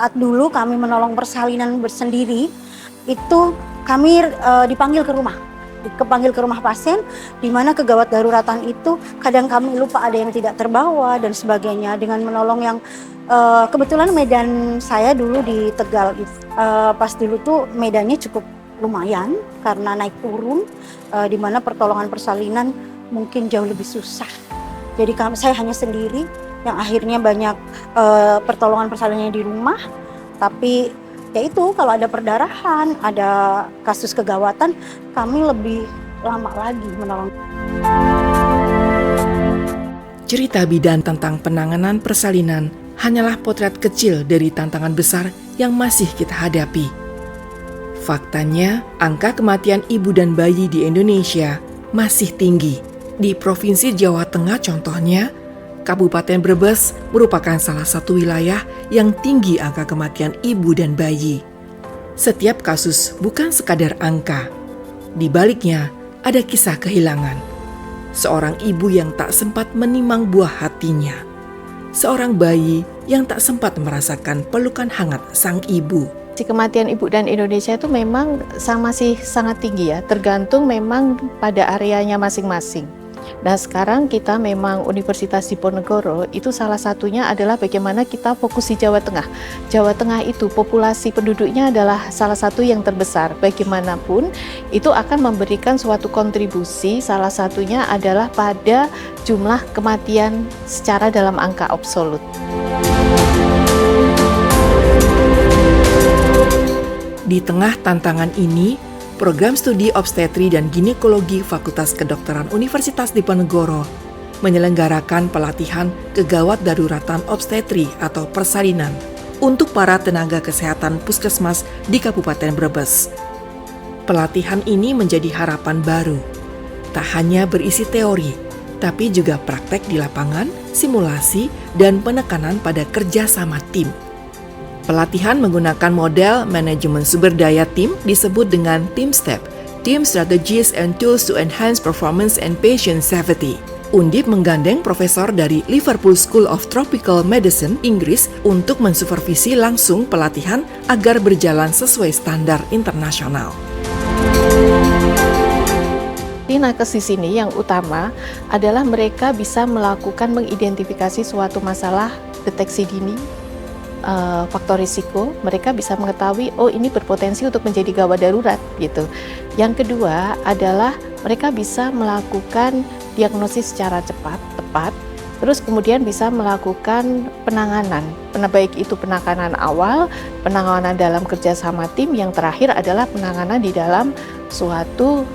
saat dulu kami menolong persalinan bersendiri, itu kami dipanggil ke rumah. Kepanggil ke rumah pasien, di mana kegawat daruratan itu kadang kami lupa ada yang tidak terbawa dan sebagainya, dengan menolong yang kebetulan medan saya dulu di Tegal, pas dulu tuh medannya cukup lumayan karena naik turun, di mana pertolongan persalinan mungkin jauh lebih susah. Jadi saya hanya sendiri, yang akhirnya banyak pertolongan persalinannya di rumah, tapi ya itu kalau ada perdarahan, ada kasus kegawatan, kami lebih lama lagi menolong. Cerita bidan tentang penanganan persalinan hanyalah potret kecil dari tantangan besar yang masih kita hadapi. Faktanya, angka kematian ibu dan bayi di Indonesia masih tinggi. Di Provinsi Jawa Tengah contohnya, Kabupaten Brebes merupakan salah satu wilayah yang tinggi angka kematian ibu dan bayi. Setiap kasus bukan sekadar angka. Di baliknya ada kisah kehilangan. Seorang ibu yang tak sempat menimang buah hatinya. Seorang bayi yang tak sempat merasakan pelukan hangat sang ibu. Kematian ibu dan Indonesia itu memang masih sangat tinggi ya, tergantung memang pada areanya masing-masing. Nah sekarang kita memang Universitas Diponegoro itu salah satunya adalah bagaimana kita fokus di Jawa Tengah. Jawa Tengah itu populasi penduduknya adalah salah satu yang terbesar. Bagaimanapun itu akan memberikan suatu kontribusi, salah satunya adalah pada jumlah kematian secara dalam angka absolut. Di tengah tantangan ini, Program Studi Obstetri dan Ginekologi Fakultas Kedokteran Universitas Diponegoro menyelenggarakan pelatihan kegawat daruratan obstetri atau persalinan untuk para tenaga kesehatan puskesmas di Kabupaten Brebes. Pelatihan ini menjadi harapan baru. Tak hanya berisi teori, tapi juga praktek di lapangan, simulasi, dan penekanan pada kerjasama tim. Pelatihan menggunakan model manajemen sumber daya tim disebut dengan Team STEP, Team Strategies and Tools to Enhance Performance and Patient Safety. Undip menggandeng profesor dari Liverpool School of Tropical Medicine, Inggris, untuk mensupervisi langsung pelatihan agar berjalan sesuai standar internasional. Nakes di sini yang utama adalah mereka bisa melakukan mengidentifikasi suatu masalah deteksi dini, faktor risiko, mereka bisa mengetahui oh ini berpotensi untuk menjadi gawat darurat gitu. Yang kedua adalah mereka bisa melakukan diagnosis secara cepat, tepat, terus kemudian bisa melakukan penanganan, baik itu penanganan awal, penanganan dalam kerjasama tim, yang terakhir adalah penanganan di dalam suatu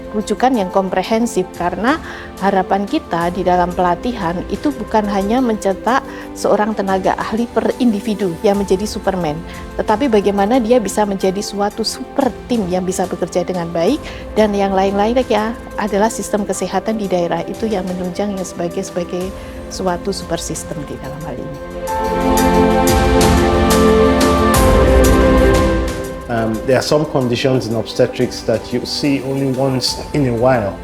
rujukan yang komprehensif, karena harapan kita di dalam pelatihan itu bukan hanya mencetak seorang tenaga ahli per individu yang menjadi Superman, tetapi bagaimana dia bisa menjadi suatu super tim yang bisa bekerja dengan baik, dan yang lain-lain ya adalah sistem kesehatan di daerah itu yang menunjang yang sebagai suatu super sistem di dalam hal ini. There are some conditions in obstetrics that you see only once in a while,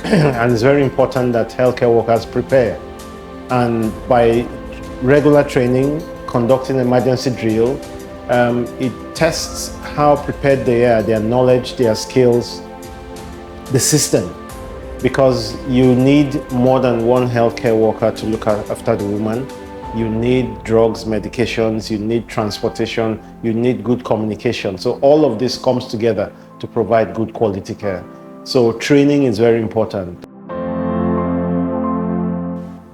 and it's very important that healthcare workers prepare. And by regular training, conducting emergency drill, it tests how prepared they are, their knowledge, their skills, the system. Because you need more than one healthcare worker to look after the woman. You need drugs, medications, you need transportation, you need good communication. So all of this comes together to provide good quality care. So training is very important.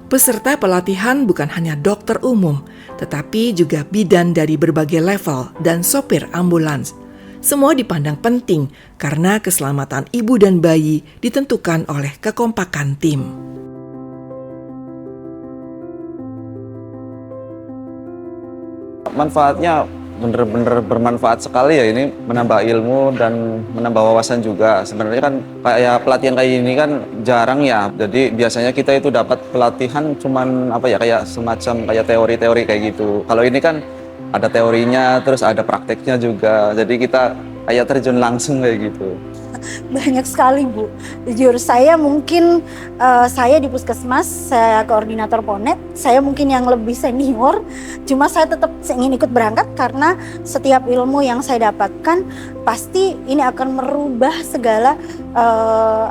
Peserta pelatihan bukan hanya dokter umum, tetapi juga bidan dari berbagai level dan sopir ambulans. Semua dipandang penting karena keselamatan ibu dan bayi ditentukan oleh kekompakan tim. Manfaatnya benar-benar bermanfaat sekali ya, ini menambah ilmu dan menambah wawasan juga. Sebenarnya kan kayak pelatihan kayak ini kan jarang ya. Jadi biasanya kita itu dapat pelatihan cuman kayak semacam kayak teori-teori kayak gitu. Kalau ini kan ada teorinya terus ada prakteknya juga. Jadi kita kayak terjun langsung kayak gitu. Banyak sekali Bu. Jujur saya mungkin saya di puskesmas, saya koordinator Ponet, saya mungkin yang lebih senior. Cuma saya tetap ingin ikut berangkat karena setiap ilmu yang saya dapatkan pasti ini akan merubah segala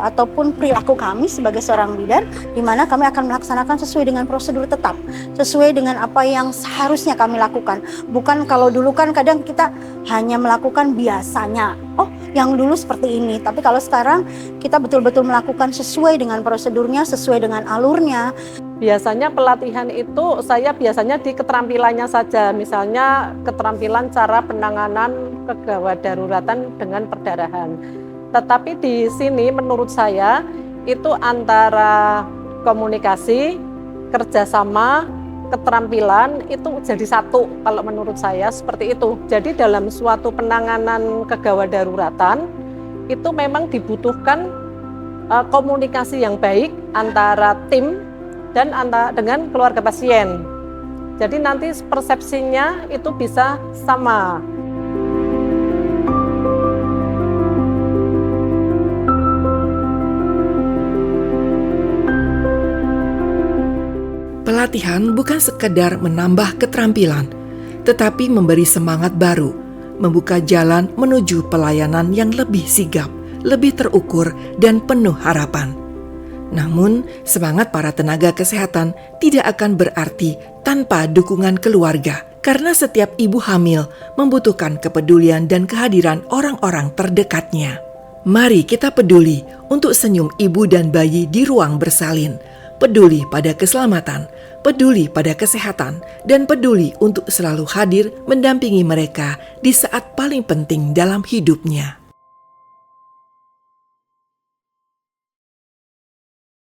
ataupun perilaku kami sebagai seorang bidan, di mana kami akan melaksanakan sesuai dengan prosedur tetap, sesuai dengan apa yang seharusnya kami lakukan. Bukan kalau dulu kan kadang kita hanya melakukan biasanya. Oh, yang dulu seperti ini. Tapi kalau sekarang kita betul-betul melakukan sesuai dengan prosedurnya, sesuai dengan alurnya. Biasanya pelatihan itu saya biasanya di keterampilannya saja, misalnya keterampilan cara penanganan kegawat daruratan dengan perdarahan. Tetapi di sini menurut saya itu antara komunikasi, kerjasama, keterampilan itu jadi satu kalau menurut saya seperti itu. Jadi dalam suatu penanganan kegawat daruratan itu memang dibutuhkan komunikasi yang baik antara tim dan dengan keluarga pasien. Jadi nanti persepsinya itu bisa sama. Pelatihan bukan sekedar menambah keterampilan, tetapi memberi semangat baru, membuka jalan menuju pelayanan yang lebih sigap, lebih terukur, dan penuh harapan. Namun, semangat para tenaga kesehatan tidak akan berarti tanpa dukungan keluarga, karena setiap ibu hamil membutuhkan kepedulian dan kehadiran orang-orang terdekatnya. Mari kita peduli untuk senyum ibu dan bayi di ruang bersalin, peduli pada keselamatan, peduli pada kesehatan, dan peduli untuk selalu hadir mendampingi mereka di saat paling penting dalam hidupnya.